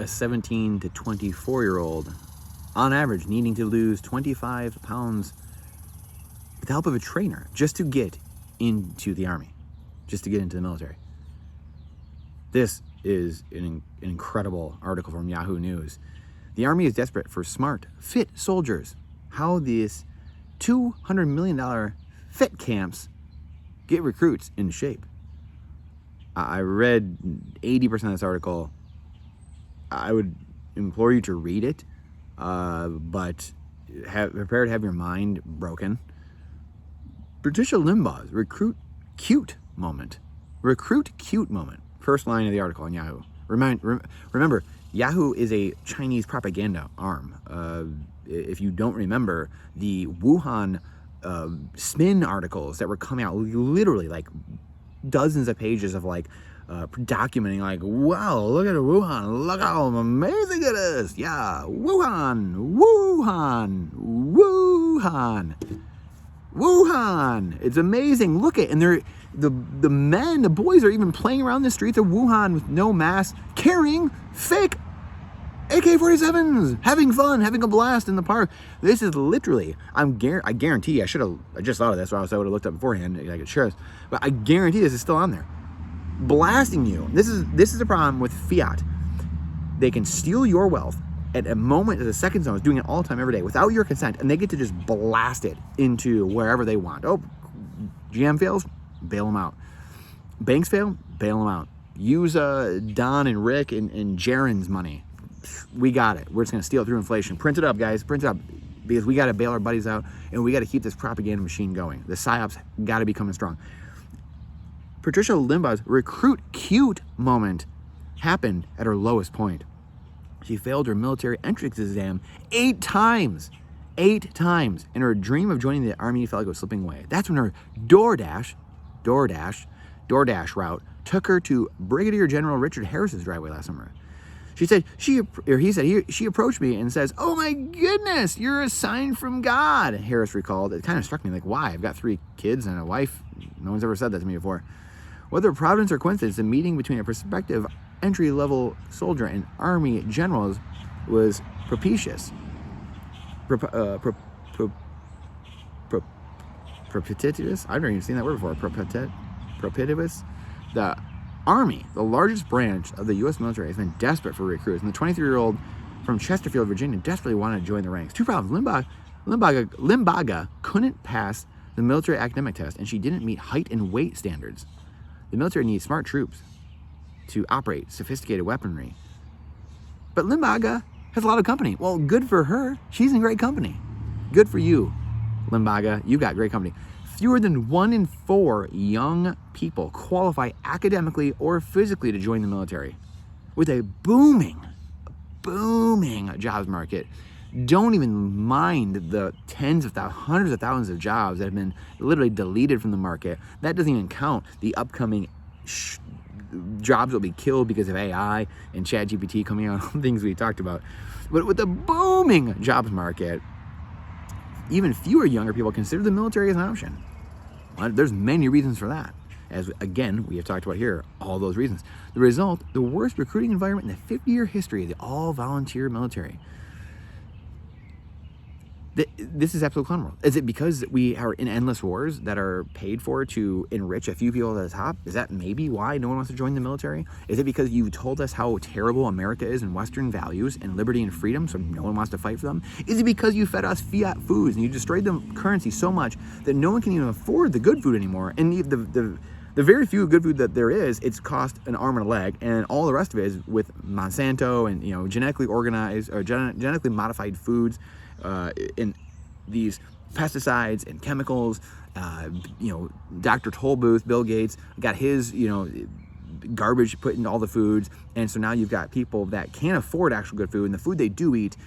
a 17 to 24-year-old, on average, needing to lose 25 pounds with the help of a trainer just to get into the Army, just to get into the military. This is an incredible article from Yahoo News. The Army is desperate for smart, fit soldiers. How these $200 million fit camps get recruits in shape. I read 80% of this article. I would implore you to read it, but prepare to have your mind broken. Patricia Limbaugh's recruit cute moment. Recruit cute moment. First line of the article on Yahoo. Remember, Yahoo is a Chinese propaganda arm. If you don't remember, the Wuhan spin articles that were coming out, literally like dozens of pages of like documenting like, wow, look at Wuhan, look how amazing it is. Yeah, Wuhan, Wuhan, Wuhan, Wuhan. It's amazing. Look at, and they're the boys are even playing around the streets of Wuhan with no mask, carrying fake AK-47s, having fun, having a blast in the park. This is literally, I guarantee, I just thought of this, or else I would have looked up beforehand, I could share this, but I guarantee this is still on there. Blasting you. This is the problem with Fiat. They can steal your wealth at a moment, at a second's notice, doing it all the time, every day, without your consent, and they get to just blast it into wherever they want. Oh, GM fails? Bail them out. Banks fail? Bail them out. Use Don and Rick and Jaron's money. We got it. We're just going to steal it through inflation. Print it up, guys. Print it up. Because we got to bail our buddies out, and we got to keep this propaganda machine going. The PSYOPs got to be coming strong. Patricia Limbaugh's recruit cute moment happened at her lowest point. She failed her military entrance exam 8 times. 8 times. And her dream of joining the Army felt like it was slipping away. That's when her DoorDash route took her to Brigadier General Richard Harris's driveway last summer. She said, she approached me and says, "Oh my goodness, you're a sign from God," Harris recalled. It kind of struck me like, why? I've got 3 kids and a wife. No one's ever said that to me before. Whether providence or coincidence, the meeting between a prospective entry-level soldier and Army generals was propitious. Propitious? I've never even seen that word before. Propitious? The Army, the largest branch of the U.S. military, has been desperate for recruits, and the 23-year-old from Chesterfield, Virginia, desperately wanted to join the ranks. 2 problems. Limbaugh's couldn't pass the military academic test, and she didn't meet height and weight standards. The military needs smart troops to operate sophisticated weaponry. But Limbaugh's has a lot of company. Well, good for her. She's in great company. Good for you, Limbaugh's. You got great company. Fewer than 1 in 4 young people qualify academically or physically to join the military. With a booming jobs market, don't even mind the hundreds of thousands of jobs that have been literally deleted from the market. That doesn't even count the upcoming jobs that will be killed because of AI and ChatGPT coming out, things we talked about. But with the booming jobs market, even fewer younger people consider the military as an option. There's many reasons for that. As again, we have talked about here, all those reasons. The result, the worst recruiting environment in the 50-year history of the all-volunteer military. This is absolute clown world. Is it because we are in endless wars that are paid for to enrich a few people at the top? Is that maybe why no one wants to join the military? Is it because you told us how terrible America is in Western values and liberty and freedom, so no one wants to fight for them? Is it because you fed us fiat foods and you destroyed the currency so much that no one can even afford the good food anymore? And the very few good food that there is, it's cost an arm and a leg, and all the rest of it is with Monsanto and genetically organized or genetically modified foods. In these pesticides and chemicals, Dr. Tollbooth, Bill Gates, got his, garbage put into all the foods. And so now you've got people that can't afford actual good food, and the food they do eat,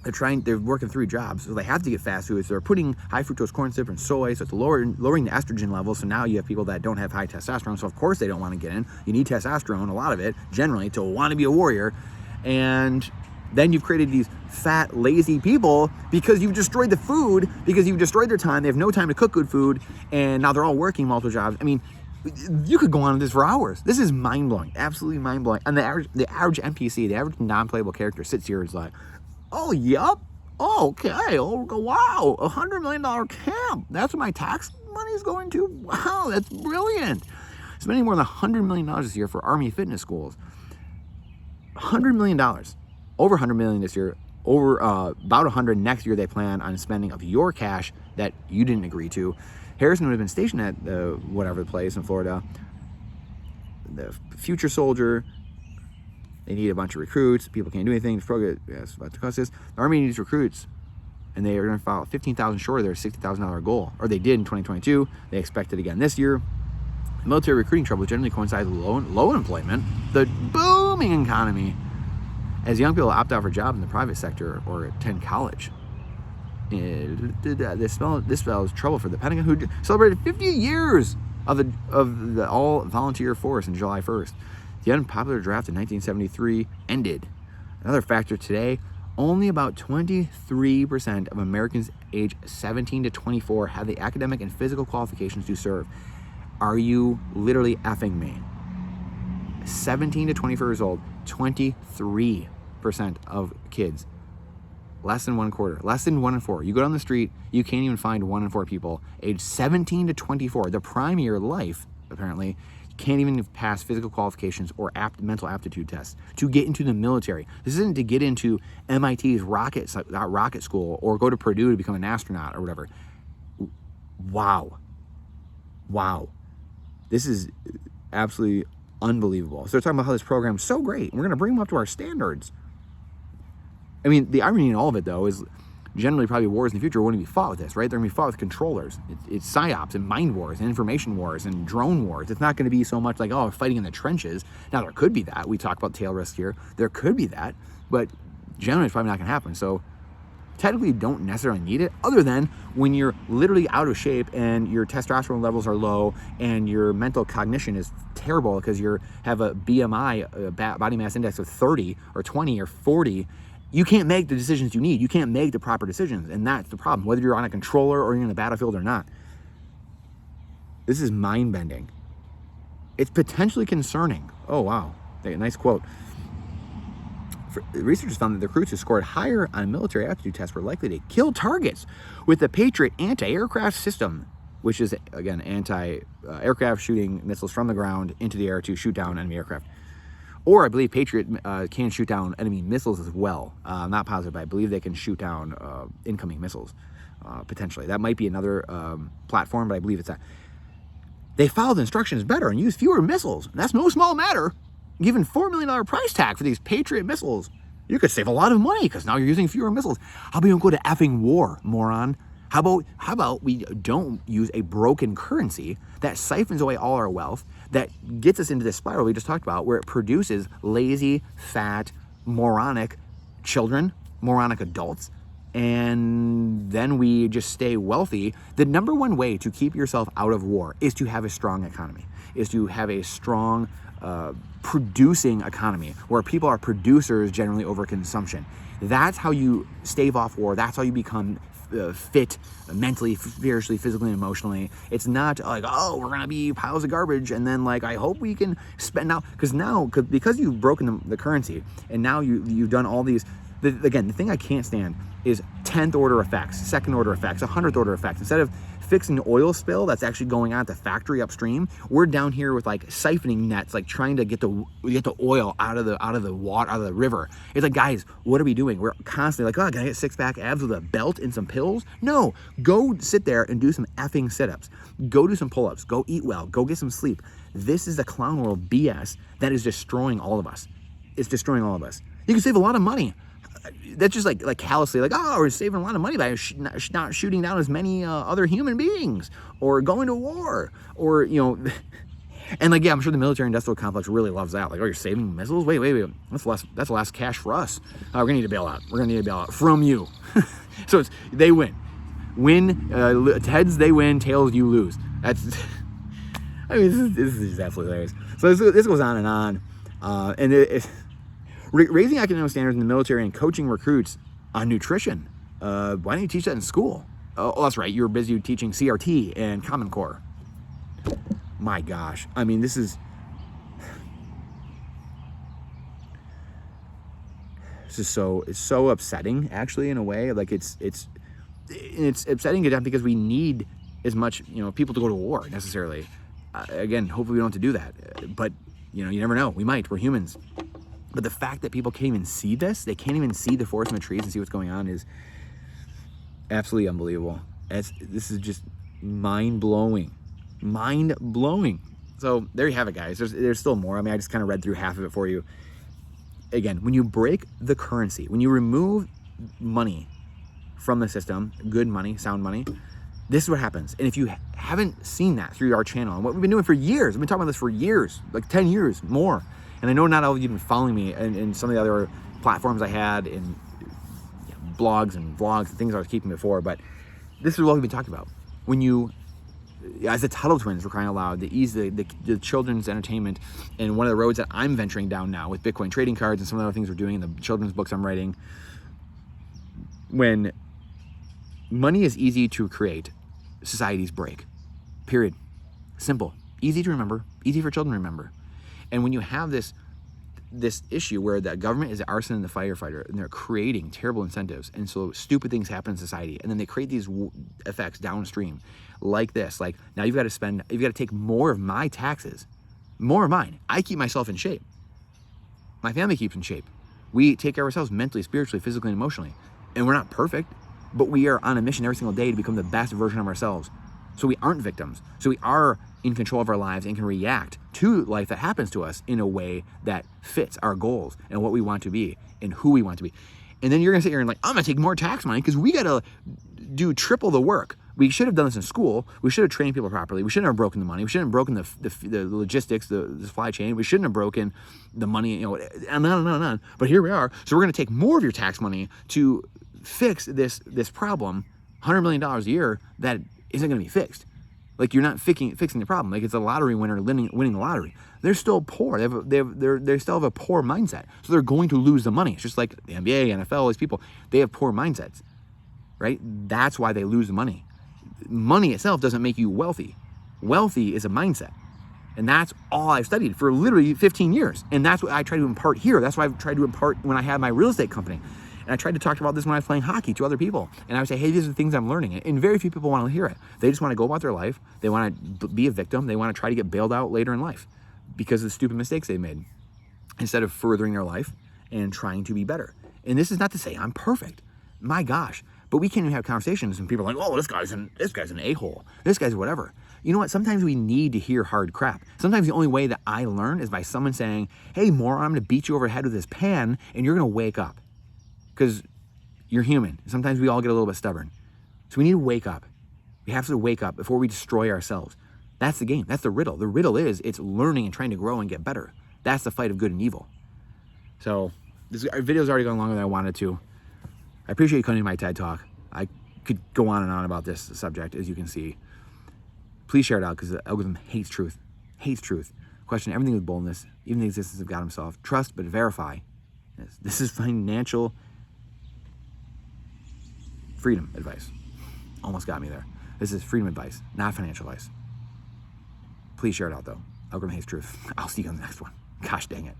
they're working 3 jobs, so they have to get fast food. So they're putting high fructose corn syrup and soy, so it's lowering the estrogen levels. So now you have people that don't have high testosterone, so of course they don't want to get in. You need testosterone, a lot of it, generally, to want to be a warrior. And then you've created these fat, lazy people because you've destroyed the food, because you've destroyed their time. They have no time to cook good food, and now they're all working multiple jobs. I mean, You could go on with this for hours. This is mind-blowing, absolutely mind-blowing. And the average NPC, the average non-playable character sits here and is like, oh, yup, oh, okay, oh, wow, $100 million camp. That's what my tax money is going to? Wow, that's brilliant. Spending more than $100 million this year for Army fitness schools. $100 million, over $100 million this year, over about $100 next year. They plan on spending of your cash that you didn't agree to. Harrison would have been stationed at whatever place in Florida. The future soldier. They need a bunch of recruits. People can't do anything. Yes, about to cost this. The Army needs recruits, and they are going to file 15,000 short of their $60,000 goal, or they did in 2022. They expect it again this year. The military recruiting trouble generally coincides with low unemployment, the booming economy, as young people opt out for jobs in the private sector or attend college. This spells trouble for the Pentagon, who celebrated 50 years of the all-volunteer force on July 1st. The unpopular draft in 1973 ended. Another factor today, only about 23% of Americans aged 17 to 24 have the academic and physical qualifications to serve. Are you literally effing me? 17 to 24 years old, 23% of kids. Less than 1/4, less than 1 in 4. You go down the street, you can't even find 1 in 4 people aged 17 to 24, the prime of your life, apparently, can't even pass physical qualifications or mental aptitude tests to get into the military. This isn't to get into MIT's rocket school or go to Purdue to become an astronaut or whatever. Wow. This is absolutely unbelievable. So they're talking about how this program is so great, and we're going to bring them up to our standards. I mean, the irony in all of it, though, is generally probably wars in the future won't be fought with this, right? They're going to be fought with controllers. It's psyops and mind wars and information wars and drone wars. It's not going to be so much like, oh, fighting in the trenches. Now, there could be that. We talk about tail risk here. There could be that, but generally it's probably not going to happen. So technically you don't necessarily need it, other than when you're literally out of shape and your testosterone levels are low and your mental cognition is terrible because you have a BMI, body mass index of 30 or 20 or 40. You can't make the decisions you need. You can't make the proper decisions, and that's the problem, whether you're on a controller or you're in the battlefield or not. This is mind-bending. It's potentially concerning. Oh, wow. Nice quote. Researchers found that the recruits who scored higher on military aptitude tests were likely to kill targets with the Patriot anti-aircraft system, which is, again, anti-aircraft shooting missiles from the ground into the air to shoot down enemy aircraft. Or I believe Patriot can shoot down enemy missiles as well. I'm not positive, but I believe they can shoot down incoming missiles, potentially. That might be another platform, but I believe it's that. They followed instructions better and used fewer missiles. And that's no small matter. Given $4 million price tag for these Patriot missiles, you could save a lot of money because now you're using fewer missiles. How about you don't go to effing war, moron? How about we don't use a broken currency that siphons away all our wealth, that gets us into this spiral we just talked about, where it produces lazy, fat, moronic children, moronic adults, and then we just stay wealthy. The number one way to keep yourself out of war is to have a strong economy, is to have a strong producing economy where people are producers generally over consumption. That's how you stave off war. That's how you become fit mentally, spiritually, physically, and emotionally. It's not like, oh, we're gonna be piles of garbage and then like I hope we can spend now, because you've broken the currency and now you've done all these. Again, the thing I can't stand is 10th order effects, 2nd order effects, 100th order effects. Instead of fixing the oil spill that's actually going on at the factory upstream, we're down here with like siphoning nets, like trying to get the oil out of the water, out of the river. It's like, guys, what are we doing? We're constantly like, oh, can I get 6-pack abs with a belt and some pills? No, go sit there and do some effing sit-ups. Go do some pull-ups. Go eat well. Go get some sleep. This is the clown world BS that is destroying all of us. It's destroying all of us. You can save a lot of money. That's just like callously, like, oh, we're saving a lot of money by not shooting down as many other human beings, or going to war, or, and like, yeah, I'm sure the military industrial complex really loves that. Like, oh, you're saving missiles? Wait, that's less cash for us. We're gonna need a bailout. We're gonna need a bailout from you. So they win. Heads they win, tails you lose. This is absolutely hilarious. So this goes on, and raising academic standards in the military and coaching recruits on nutrition. Why don't you teach that in school? Oh, that's right. You're busy teaching CRT and Common Core. My gosh. I mean, this is it's so upsetting, actually, in a way. Like it's upsetting because we need as much, people to go to war necessarily. Again, hopefully we don't have to do that. But you never know. We might. We're humans. But the fact that people can't even see this, they can't even see the forest in the trees and see what's going on, is absolutely unbelievable. This is just mind-blowing. Mind-blowing. So there you have it, guys. There's still more. I mean, I just kind of read through half of it for you. Again, when you break the currency, when you remove money from the system, good money, sound money, this is what happens. And if you haven't seen that through our channel, and what we've been doing for years, I've been talking about this for years, like 10 years, more. And I know not all of you have been following me in some of the other platforms I had, in blogs and vlogs and things I was keeping before, but this is what we've been talking about. When you, as the Tuttle Twins, for crying out loud, the children's entertainment, and one of the roads that I'm venturing down now with Bitcoin trading cards and some of the other things we're doing, the children's books I'm writing, when money is easy to create, societies break. Period. Simple. Easy to remember. Easy for children to remember. And when you have this issue where the government is the arson and the firefighter, and they're creating terrible incentives, and so stupid things happen in society, and then they create these effects downstream, like this. Like, now you've got to take more of my taxes, more of mine. I keep myself in shape. My family keeps in shape. We take care of ourselves mentally, spiritually, physically, and emotionally. And we're not perfect, but we are on a mission every single day to become the best version of ourselves. So we aren't victims. So we are in control of our lives and can react to life that happens to us in a way that fits our goals and what we want to be and who we want to be. And then you're gonna sit here and like, I'm gonna take more tax money because we gotta do triple the work. We should have done this in school. We should have trained people properly. We shouldn't have broken the money. We shouldn't have broken the logistics, the supply chain. We shouldn't have broken the money, and on. But here we are. So we're gonna take more of your tax money to fix this problem, $100 million a year, that isn't gonna be fixed. Like, you're not fixing the problem. Like, it's a lottery winner winning the lottery. They're still poor. They still have a poor mindset. So they're going to lose the money. It's just like the NBA, NFL, all these people, they have poor mindsets, right? That's why they lose the money. Money itself doesn't make you wealthy. Wealthy is a mindset. And that's all I've studied for literally 15 years. And that's what I try to impart here. That's what I've tried to impart when I had my real estate company. And I tried to talk about this when I was playing hockey to other people. And I would say, hey, these are the things I'm learning. And very few people want to hear it. They just want to go about their life. They want to be a victim. They want to try to get bailed out later in life because of the stupid mistakes they made, instead of furthering their life and trying to be better. And this is not to say I'm perfect. My gosh. But we can't even have conversations and people are like, oh, this guy's an a-hole. This guy's whatever. You know what? Sometimes we need to hear hard crap. Sometimes the only way that I learn is by someone saying, hey, moron, I'm going to beat you over the head with this pan and you're going to wake up. Because you're human. Sometimes we all get a little bit stubborn. So we need to wake up. We have to wake up before we destroy ourselves. That's the game. That's the riddle. The riddle is it's learning and trying to grow and get better. That's the fight of good and evil. So this video's already gone longer than I wanted to. I appreciate you coming to my TED Talk. I could go on and on about this subject, as you can see. Please share it out, because the algorithm hates truth. Hates truth. Question everything with boldness, even the existence of God himself. Trust, but verify. This is financial freedom advice. Almost got me there. This is freedom advice, not financial advice. Please share it out, though. Algorithm hates truth. I'll see you on the next one. Gosh dang it.